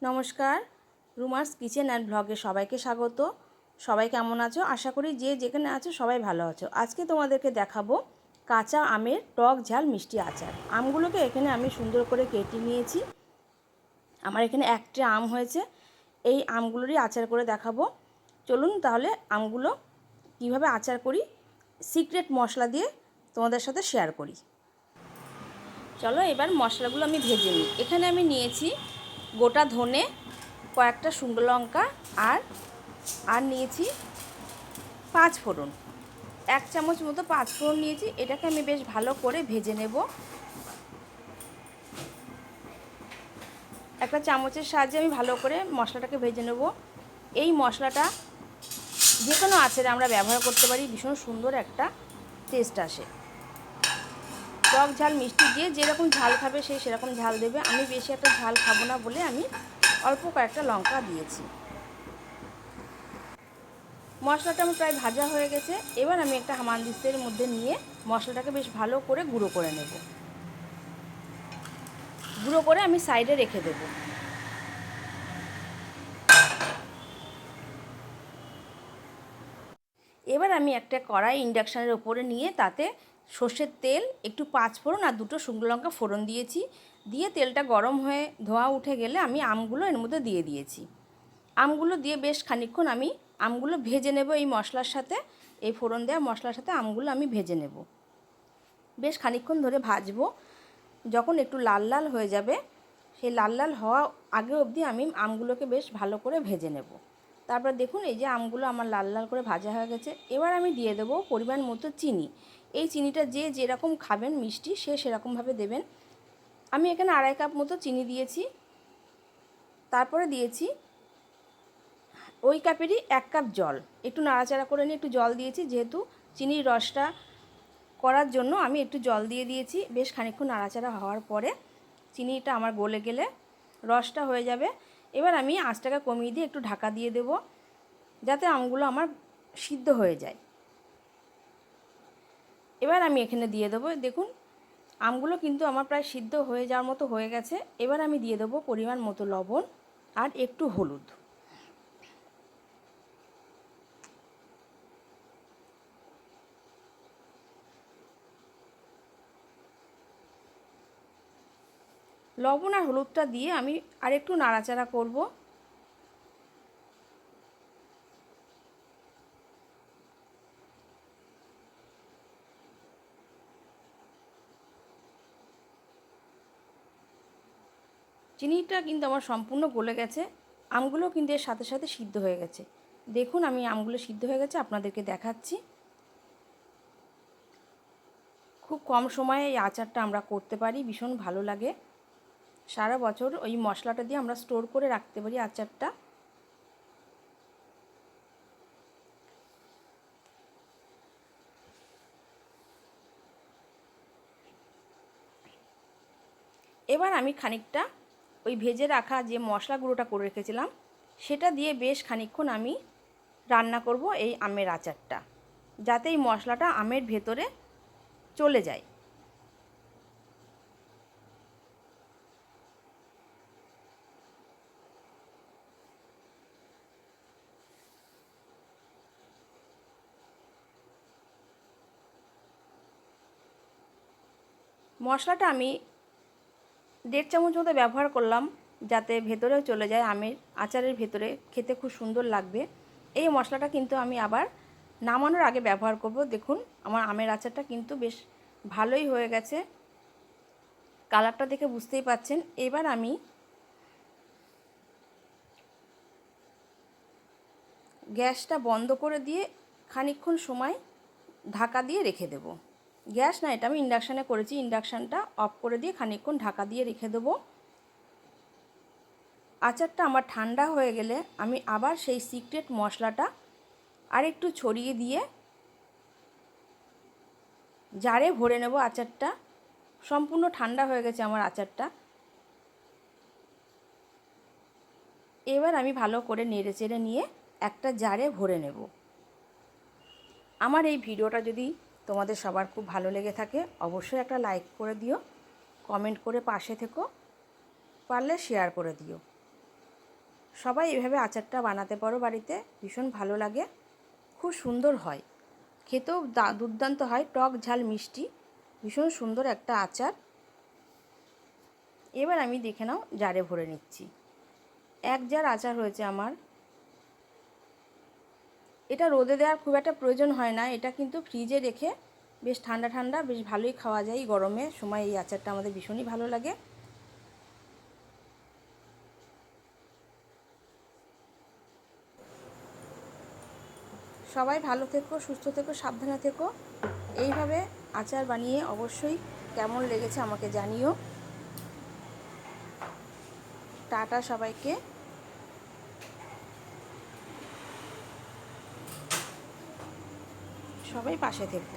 নমস্কার, rumours kitchen and ব্লগে সবাইকে স্বাগত। সবাই কেমন আছো? আশা করি যে যেখানে আছো সবাই ভালো আছো। আজকে তোমাদেরকে দেখাবো কাঁচা আমের টক ঝাল মিষ্টি আচার। আমগুলোকে এখানে আমি সুন্দর করে কেটে নিয়েছি। আমার এখানে একটা আম হয়েছে। এই আমগুলোরই আচার করে দেখাবো। চলুন তাহলে আমগুলো কিভাবে আচার করি সিক্রেট মশলা দিয়ে তোমাদের সাথে শেয়ার করি। চলো এবার মশলাগুলো আমি ভেজে নিই। এখানে আমি নিয়েছি গোটা ধনে, কয়েকটা শুকনো লঙ্কা আর নিয়েছি 5 ফোড়ন, 1 চামচ মতো 5 ফোড়ন নিয়েছি। এটাকে আমি বেশ ভালো করে ভেজে নেব। একটা চামচের সাহায্যে আমি ভালো করে মশলাটাকে ভেজে নেব। এই মশলাটা যে কোনো আচারে আমরা ব্যবহার করতে পারি, ভীষণ সুন্দর একটা টেস্ট আসে। টক ঝাল মিষ্টি যে যেরকম ঝাল খাবে সে সেরকম ঝাল দেবে। আমি বেশি একটা ঝাল খাবো না বলে আমি অল্প কয়েকটা লঙ্কা দিয়েছি। মশলাটা আমার প্রায় ভাজা হয়ে গেছে। এবার আমি একটা হামানদিস্তের মধ্যে নিয়ে মশলাটাকে বেশ ভালো করে গুঁড়ো করে নেব। গুঁড়ো করে আমি সাইডে রেখে দেব। এবার আমি একটা কড়াই ইন্ডাকশানের ওপরে নিয়ে তাতে সর্ষের তেল, একটু 5 ফোড়ন আর 2টো শুকনো লঙ্কা ফোড়ন দিয়েছি। দিয়ে তেলটা গরম হয়ে ধোঁয়া উঠে গেলে আমি আমগুলো এর মধ্যে দিয়ে দিয়েছি। আমগুলো দিয়ে বেশ খানিকক্ষণ আমি আমগুলো ভেজে নেব। এই মশলার সাথে, এই ফোড়ন দেওয়া মশলার সাথে আমগুলো আমি ভেজে নেব। বেশ খানিকক্ষণ ধরে ভাজবো। যখন একটু লাল লাল হয়ে যাবে, সেই লাল লাল হওয়া আগে অবধি আমি আমগুলোকে বেশ ভালো করে ভেজে নেব। তারপর দেখুন এই যে আমগুলো আমার লাল লাল করে ভাজা হয়ে গেছে। এবার আমি দিয়ে দেবো পরিমাণ মতো চিনি। এই চিনিটা যে যেরকম খাবেন মিষ্টি সে সেরকমভাবে দেবেন। আমি এখানে 2.5 কাপ মতো চিনি দিয়েছি। তারপরে দিয়েছি ওই কাপেরই 1 কাপ জল। একটু নাড়াচাড়া করে নিয়ে একটু জল দিয়েছি, যেহেতু চিনির রসটা করার জন্য আমি একটু জল দিয়ে দিয়েছি। বেশ খানিকক্ষণ নাড়াচাড়া হওয়ার পরে চিনিটা আমার গলে গেলে রসটা হয়ে যাবে। এবার আমি আঁচটাকে কমিয়ে দিয়ে একটু ঢাকা দিয়ে দেব, যাতে আমগুলো আমার সিদ্ধ হয়ে যায়। এবার আমি এখানে দিয়ে দেবো, দেখুন আমগুলো কিন্তু আমার প্রায় সিদ্ধ হয়ে যাওয়ার মতো হয়ে গেছে। এবার আমি দিয়ে দেবো পরিমাণ মতো লবণ আর একটু হলুদ। লবণ আর হলুদটা দিয়ে আমি আরেকটু নাড়াচাড়া করব। চিনিটা কিন্তু আমার সম্পূর্ণ গলে গেছে। আমগুলো কিন্তু এর সাথে সাথে সিদ্ধ হয়ে গেছে। দেখুন আমি আমগুলো সিদ্ধ হয়ে গেছে, আপনাদেরকে দেখাচ্ছি। খুব কম সময়ে এই আচারটা আমরা করতে পারি, ভীষণ ভালো লাগে। সারা বছর ওই মশলাটা দিয়ে আমরা স্টোর করে রাখতে পারি আচারটা। এবার আমি খানিকটা ওই ভেজে রাখা যে মশলা গুঁড়োটা করে রেখেছিলাম সেটা দিয়ে বেশ খানিকক্ষণ আমি রান্না করব এই আমের আচারটা, যাতে এই মশলাটা আমের ভেতরে চলে যায়। মশলাটা আমি 1.5 চামচ মতো ব্যবহার করলাম, যাতে ভেতরেও চলে যায় আমের আচারের ভেতরে, খেতে খুব সুন্দর লাগবে। এই মশলাটা কিন্তু আমি আবার নামানোর আগে ব্যবহার করব। দেখুন আমার আমের আচারটা কিন্তু বেশ ভালোই হয়ে গেছে, কালারটা দেখে বুঝতেই পাচ্ছেন। এবার আমি গ্যাসটা বন্ধ করে দিয়ে খানিকক্ষণ সময় ঢাকা দিয়ে রেখে দেব। গ্যাস না, এটা আমি ইন্ডাকশানে করেছি। ইন্ডাকশানটা অফ করে দিয়ে খানিকক্ষণ ঢাকা দিয়ে রেখে দেবো। আচারটা আমার ঠান্ডা হয়ে গেলে আমি আবার সেই সিক্রেট মশলাটা আরেকটু ছড়িয়ে দিয়ে জারে ভরে নেব। আচারটা সম্পূর্ণ ঠান্ডা হয়ে গেছে আমার আচারটা। এবার আমি ভালো করে নেড়ে চেড়ে নিয়ে একটা জারে ভরে নেব। আমার এই ভিডিওটা যদি তোমাদের সবার খুব ভালো লেগে থাকে অবশ্যই একটা লাইক করে দিও, কমেন্ট করে পাশে থেকো, পারলে শেয়ার করে দিও। সবাই এভাবে আচারটা বানাতে পারো বাড়িতে, ভীষণ ভালো লাগে, খুব সুন্দর হয়, খেতেও দুর্দান্ত হয়, টক ঝাল মিষ্টি, ভীষণ সুন্দর একটা আচার। এবার আমি দেখে নাও জারে ভরে নিচ্ছি। 1 জার আচার হয়েছে আমার। এটা রোদে দেওয়ার খুব একটা প্রয়োজন হয় না, এটা কিন্তু ফ্রিজে রেখে বেশ ঠান্ডা ঠান্ডা বেশ ভালোই খাওয়া যায়। গরমের সময় এই আচারটা আমাদের ভীষণই ভালো লাগে। সবাই ভালো থেকো, সুস্থ থেকো, সাবধানে থেকো। এইভাবে আচার বানিয়ে অবশ্যই কেমন লেগেছে আমাকে জানিও। টাটা সবাইকে। সবাই পাশে থেকো।